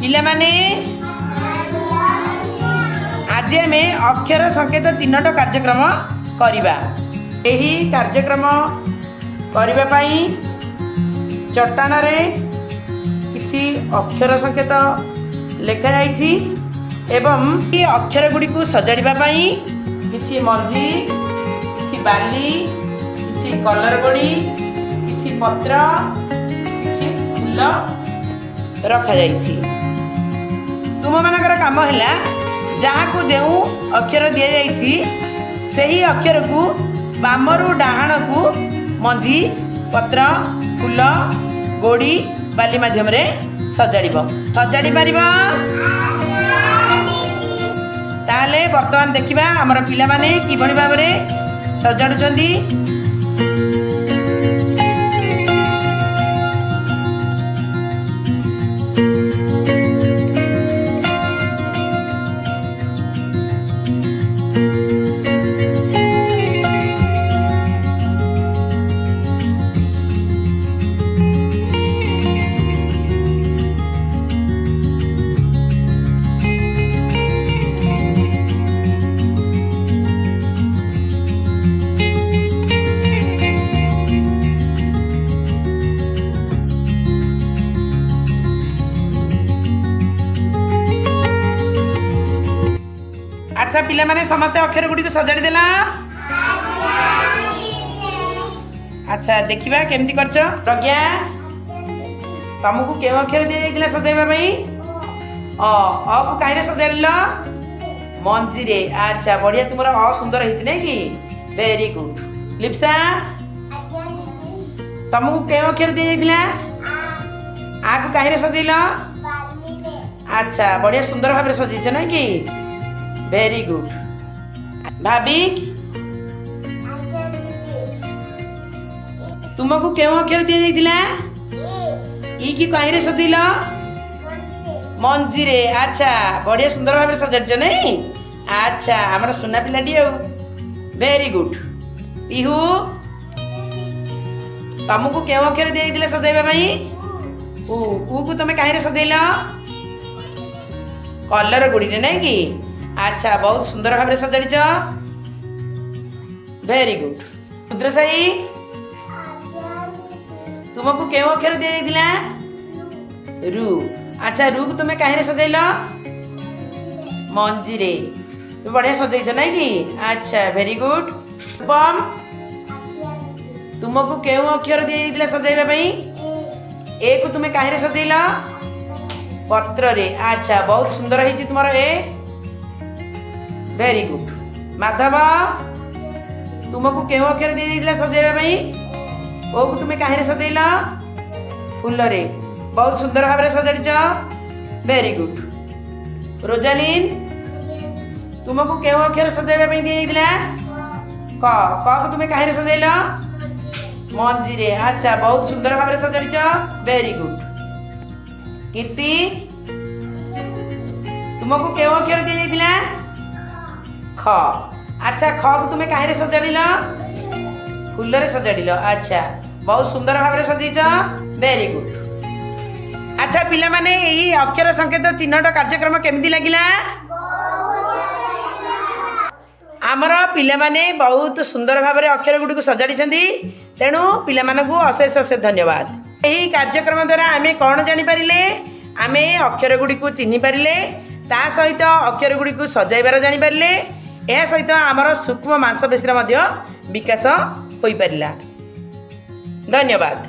पिला माने आज आम अक्षर संकेत चिन्हट कार्यक्रम करिबा। एही कार्यक्रम करिबा पई चट्टान रे किछि अक्षर संकेत लिखा जाइछि एवं ये अक्षर गुडी को सजाड़िबा पई किछि मंजी, किछि बाली, किछि कलर गोड़ी, किछि पत्र, किछि फूल रखा जाइछि। तुम मानकर काम हैला जहाँ को जो अक्षर दि जाइछि सही अक्षर को बामरु डाहाण को मंजी, पत्र, फूल, गोड़ी, बाली माध्यम रे सजाड़िबो। सजाड़ी पारिबो ताले वर्तमान देखिबा हमर पिला माने किभଳି भाबरे सजाडुचंदी। अच्छा पिला माने समस्त अक्षर गुडी को सजाड़ी देला। अच्छा देखिबा केमती करछो। प्रज्ञा तुमको के अक्षर दे जाइतिला सजाइबा पई? अ को काइरे सजाड़िलो? मंजी रे। अच्छा बढ़िया तुमरा अ सुंदर हिच नै कि? Very good. लिप्सा तुमको के अक्षर दे जाइतिला? आ को काइरे सजाइलो? बाली रे। अच्छा बढ़िया सुंदर भाबरे सजाइछ नै कि? Very good. भाविक तुमको क्यों अक्षर दि जाइतिला? ई की कहीं रे सजैलो? मंजी रे। अच्छा बढ़िया सुंदर भाव सजाइछ नहीं? अच्छा हमर सुना पिलाटी आ। Very good. इहु तुमको क्यों अक्षर दि जाइतिला सजाइबा पई? ऊ को तुम कहीं रे सजैलो? कलर गुडी रे नहीं कि? अच्छा बहुत सुंदर भाव सजाड़ीच। Very good. रुद्र साई तुमको क्यों अक्षर दि जाइतिला? रु। अच्छा रु को तुम कहीं सजैल? मंजी रे। तुम बढ़िया सजैछ नहीं कि? अच्छा वेरी गुड। रूपम तुमको क्यों अक्षर दि जाइतिला सजाइबा पई? ए को तुम कहीं सजैल? पत्र रे। अच्छा बहुत सुंदर है तुमर ए। Very good. माधव तुमको क्यों अक्षर दि जाइतिला सजाइबा पई? ओ को तुम कहीं सजैल? फूल रे। बहुत सुंदर भाव सजाड़ीच। Very good. रोजालिन तुमको क्यों अक्षर सजाइबा पई दि जाइतिला? क को तुम कहीं सजैल? मंजी रे। अच्छा बहुत सुंदर भाव सजाड़ीच। Very good. कीर्ति तुमको क्यों अक्षर दि जाइतिला? ख। अच्छा ख को तुम कहीं सजाड़िल? फूल रे सजाड़िल। अच्छा बहुत सुंदर भाव सजाइछ। Very good. अच्छा पिला माने यही अक्षर संकेत चिन्हट कार्यक्रम केमिति लागिला? आमर पिला माने बहुत सुंदर भाव अक्षर गुडी को सजाड़ी तेणु पिला मानकु अशेष अशेष धन्यवाद। यही कार्यक्रम द्वारा आमे कौन जानि पारिले? आमे अक्षर गुडी को चिन्हि पारिले, ता सहित अक्षर गुडी को सजाइबार जानि पारिले, यह सहित आमर सूक्ष्म मांसपेशी विकास हो पारिला। धन्यवाद।